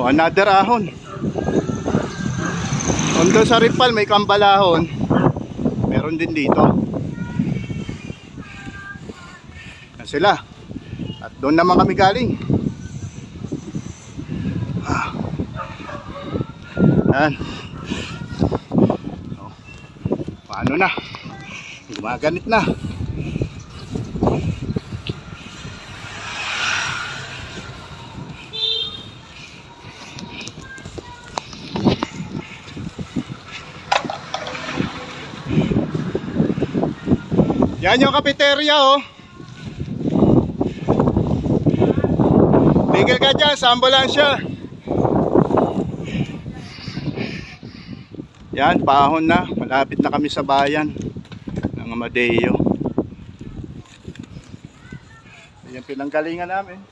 another ahon. Doon sa Ripal may kambalahon. Meron din dito. Yan sila. At doon naman kami galing. Yan. Paano na? Gumaganit na. Yan yung kafeteria, oh. Tigil ka dyan sa ambulansya. Yan, paahon na. Malapit na kami sa bayan ng Amadeo. Yan pinanggalingan namin.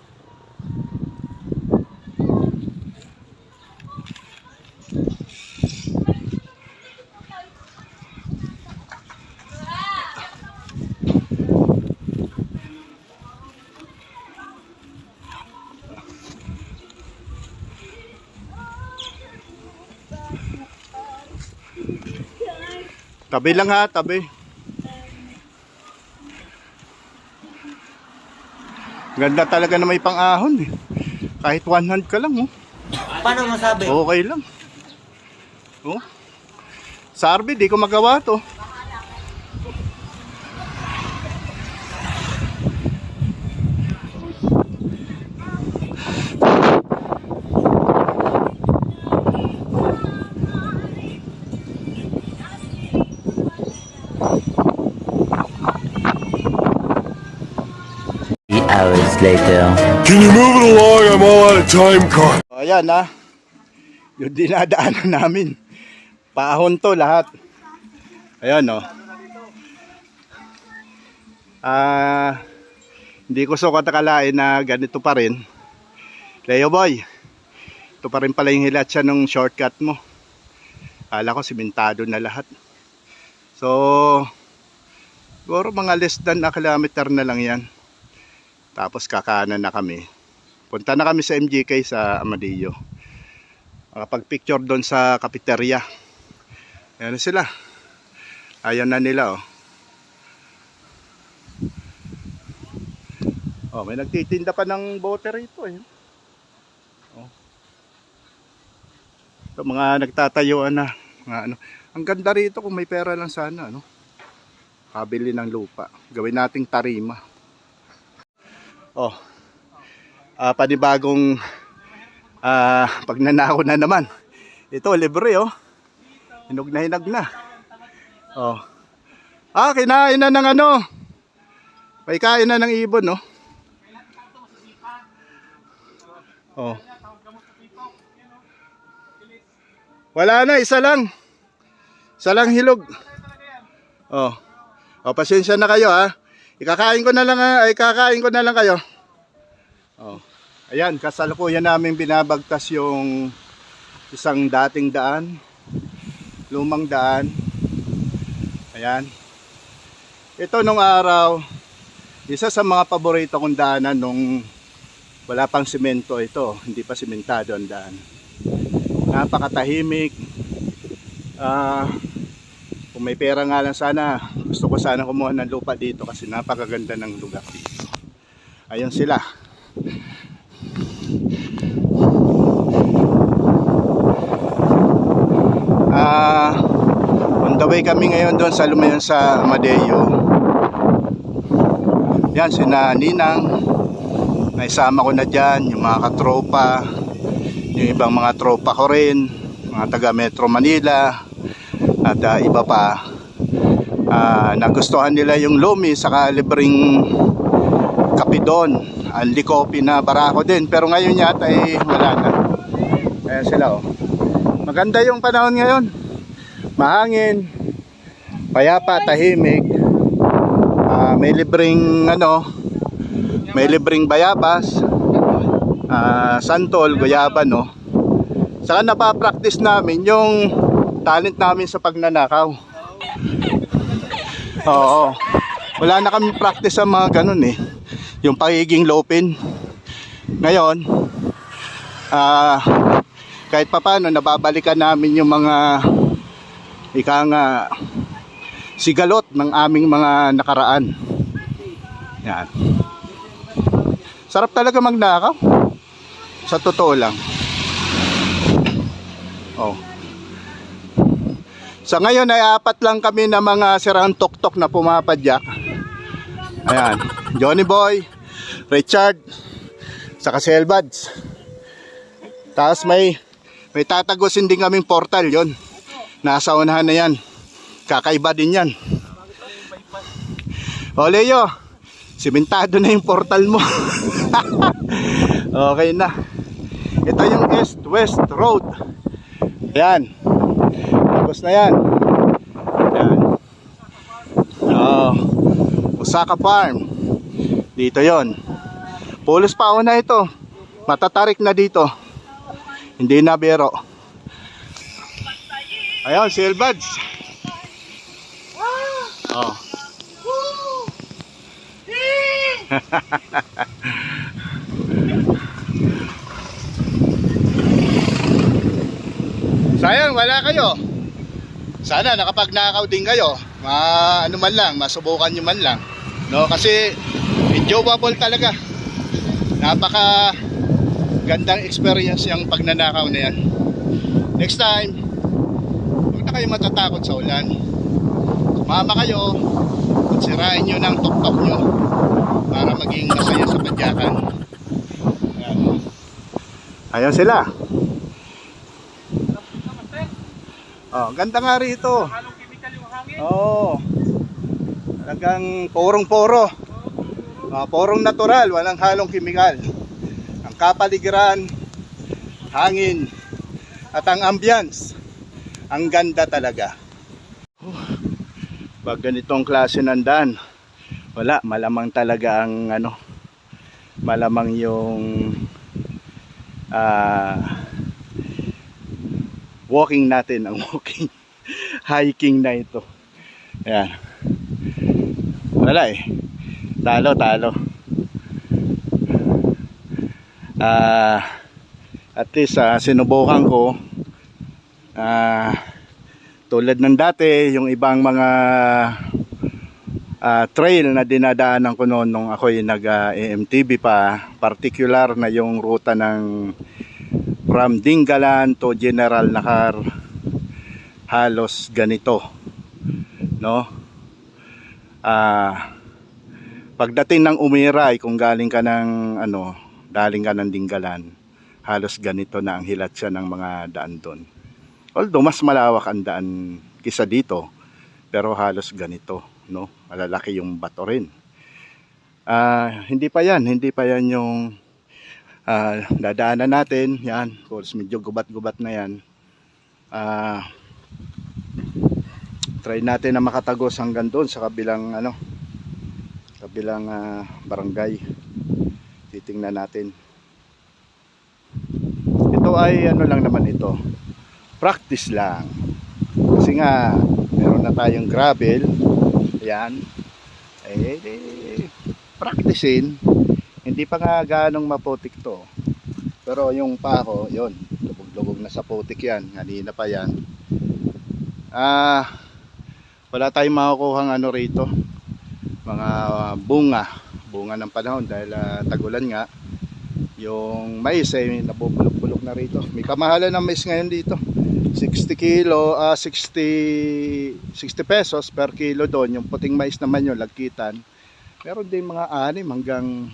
Tabi lang ha, tabi. Ganda talaga na may pang-ahon eh. Kahit one hand ka lang, oh. Paano masabi? Okay lang. Oh. Sa RB, di ko magawa to. Hours later. Can you move it along? I'm all out of time card. Ayan ha. Yung dinadaanan namin. Paahon to lahat. Ayan o. Hindi ko sukat akalain na ganito pa rin. Leo boy. Ito pa rin pala yung hilatsya ng shortcut mo. Kala ko simentado na lahat. So siguro mga less than a kilometer na lang yan. Tapos kakanan na kami. Punta na kami sa MGK sa Amadeo. Makapag-picture doon sa cafeteria. Ayan na sila. Ayan na nila, oh. Oh, may nagtitinda pa ng bote rito, eh. Oh. Ito, mga nagtatayuan na. Mga ano. Ang ganda rito kung may pera lang sana, ano. Kabili ng lupa. Gawin nating tarima. Oh, panibagong pagnanako na naman. Ito, libre, oh. Hinog na hinag na. Oh. Kinain na ng ano. May kain na ng ibon, no? Oh. Wala na, isa lang. Isa lang hilog. Oh. Oh, pasensya na kayo, ha. Ikakain ko na lang, kakain ko na lang kayo. Oh. Ayan, kasalukuyan namin binabagtas yung isang dating daan, lumang daan. Ayan. Ito nung araw, isa sa mga paborito kong daanan nung wala pang simento ito, hindi pa simentado ang daan. Napakatahimik. Kung may pera nga lang sana, gusto ko sana kumuha ng lupa dito kasi napakaganda ng lugar dito. Ayun sila. On the way kami ngayon doon sa lumayan sa Amadeo. Yan, sina Ninang. Naisama ko na dyan, yung mga katropa, yung ibang mga tropa ko rin, mga taga Metro Manila. At iba pa, nagustuhan nila yung lumi saka libreng kape doon. Anli coffee na barako din, pero ngayon yata wala na. Ayan sila, oh. Maganda yung panahon ngayon. Mahangin, payapa, tahimik. May libreng may libreng bayabas, santol, guyaba, no. Saka napapractice namin yung talent namin sa pagnanakaw. Oo. Wala na kami practice sa mga ganun, yung pagiging lopin. Ngayon, kahit papano nababalikan namin yung mga ika nga sigalot ng aming mga nakaraan. Yan. Sarap talaga magnakaw. Sa totoo lang. Oh. Sa ngayon ay 4 lang kami na mga sirang tok-tok na pumapadyak. Ayan, Johnny Boy, Richard, saka Selvads. Tapos may tatagusin din kaming portal yon. Nasa unahan na yan. Kakaiba din yan. O Leo, simentado na yung portal mo. Okay na. Ito yung East-West Road. Ayan. Tapos na yan. Ayan. Osaka Farm. Dito yon. Pulos pa una ito. Matatarik na dito. Hindi na biro. Ayun, Silvads. Oh. Sayang, wala kayo. Sana nakapagnakaw din kayo. Ano man lang, masubukan nyo man lang. No, kasi enjoyable talaga. Napaka gandang experience yung pagnanakaw na yan. Next time, huwag na kayo matatakot sa ulan. Sumama kayo at sirain nyo ng tok-tok nyo para maging masaya sa padyakan. Ayan. Ayan sila. Oh, ganda nga rito. Oh. Talagang porong-poro. Porong natural, walang halong kimikal. Ang kapaligiran, hangin, at ang ambience, ang ganda talaga. Pag ganitong klase ng daan, wala, malamang talaga ang malamang yung walking natin, ang walking hiking na ito. Ayan. Wala eh. Talo. At least sinubukan ko tulad ng dati, yung ibang mga trail na dinadaanan ko noon nung ako'y nag-AMTV pa, particular na yung ruta ng from Dingalan to General Nakar, halos ganito, no? Pagdating ng Umiray, kung galing ka ng Dingalan, halos ganito na ang hilat siya ng mga daan doon. Although mas malawak ang daan kisa dito, pero halos ganito, no? Malalaki yung bato rin. Hindi pa yan yung dadaanan natin. Yan, of course medyo gubat-gubat na yan. Try natin na makatagos hanggang doon sa kabilang barangay. Titingnan natin. Ito ay lang naman ito, practice lang, kasi nga meron na tayong gravel. Ayan, practicein. Hindi pa nga ganong maputik to, pero yung pako, yon, lubog-lubog na sa putik yan. Kanina pa yan. Wala tayong makukuhang rito, mga bunga ng panahon dahil tagulan nga. Yung mais ay nabubulok-bulok na rito. May kamahalan ng mais ngayon dito, 60 pesos per kilo doon. Yung puting mais naman yung lagkitan, meron din mga 6 hanggang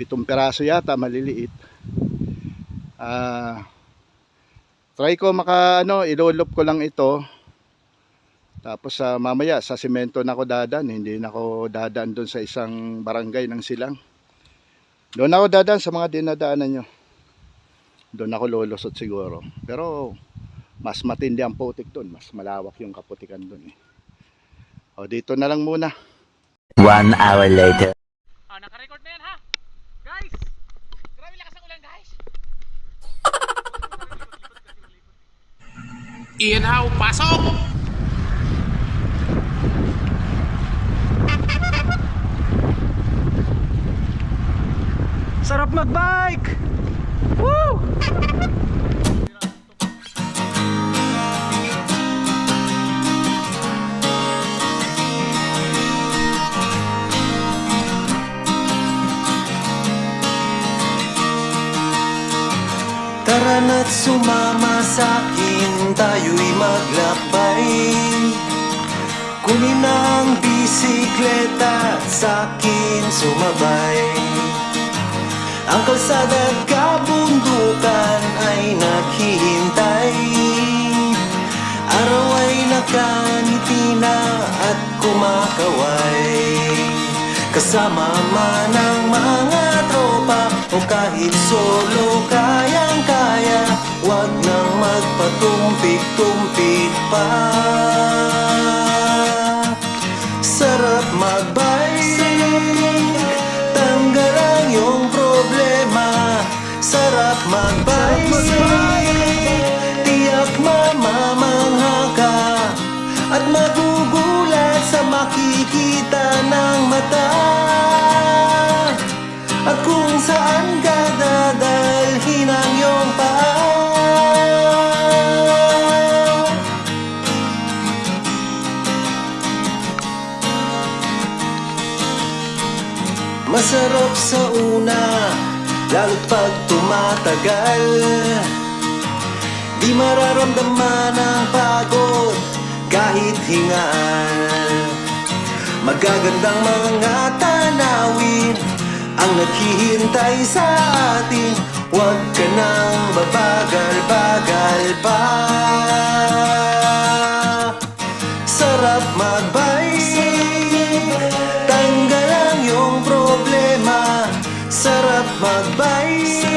7 peraso yata, maliliit. Try ko ilolop ko lang ito. Tapos mamaya sa semento na ako dadaan, hindi na ako dadaan doon sa isang barangay ng Silang. Doon ako dadaan sa mga dinadaanan nyo. Doon ako lolusot siguro. Pero mas matindi ang putik doon, mas malawak yung kaputikan doon eh. O dito na lang muna. 1 hour later. Naka-record na yan ha. Guys, grabe lakas ng ulan guys. Ian How, pasok! Sarap mag-bike! Woo! Halina't sumama sa'kin, tayo'y maglakbay. Kunin ang bisikleta at sa'kin sumabay. Ang kalsada at kabundukan ay naghihintay. Araw ay nakangiti na at kumakaway. Kasama man ang mga tropa o kahit solo, kayang-kaya. Huwag nang magpatumpik-tumpik pa. Sarap magbike, tanggal ang iyong problema. Sarap magbike, tiyak mamamangha ka at magugulat sa makikita ng mata. At kung saan ka dadalhin ang iyong paa. Masarap sa una, lalo't pag tumatagal. Di mararamdaman ang pagod kahit hingal. Magagandang mga tanawin ang naghihintay sa atin. Huwag ka nang babagal-bagal pa. Sarap magbike, tanggal ang iyong problema. Sarap magbike,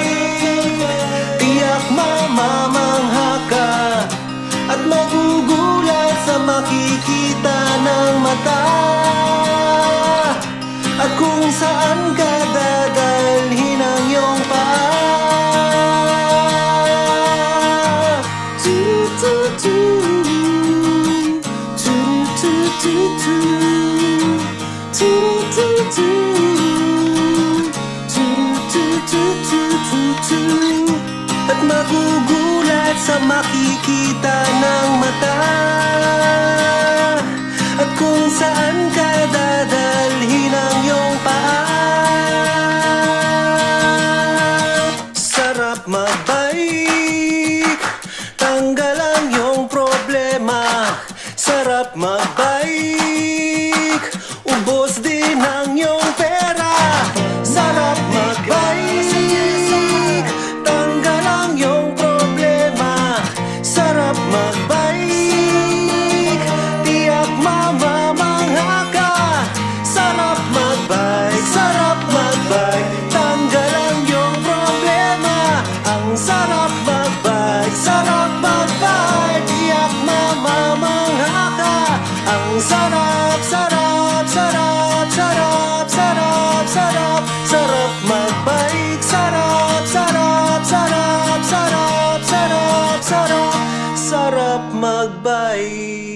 tiyak mamamangha ka at magugulat sa makikita ng mata. At kung saan ka dadalhin ang iyong paa. At magugulat sa makikita ng mata. At kung saan ka dadalhin ang iyong paa. Sarap magbike, tanggal ang iyong problema. Sarap magbike, ubos din ang iyong pera. Sarap magbike, tanggal ang iyong problema. Sarap magbike, tiyak mamamangha ka. Sarap magbike, tanggal ang iyong problema. Ang sarap magbike, tiyak mamamangha ka. Ang sarap, sarap, sarap, sarap, sarap, sarap, sarap magbike. Sarap, sarap, sarap, sarap, sarap, sarap, sarap magbike.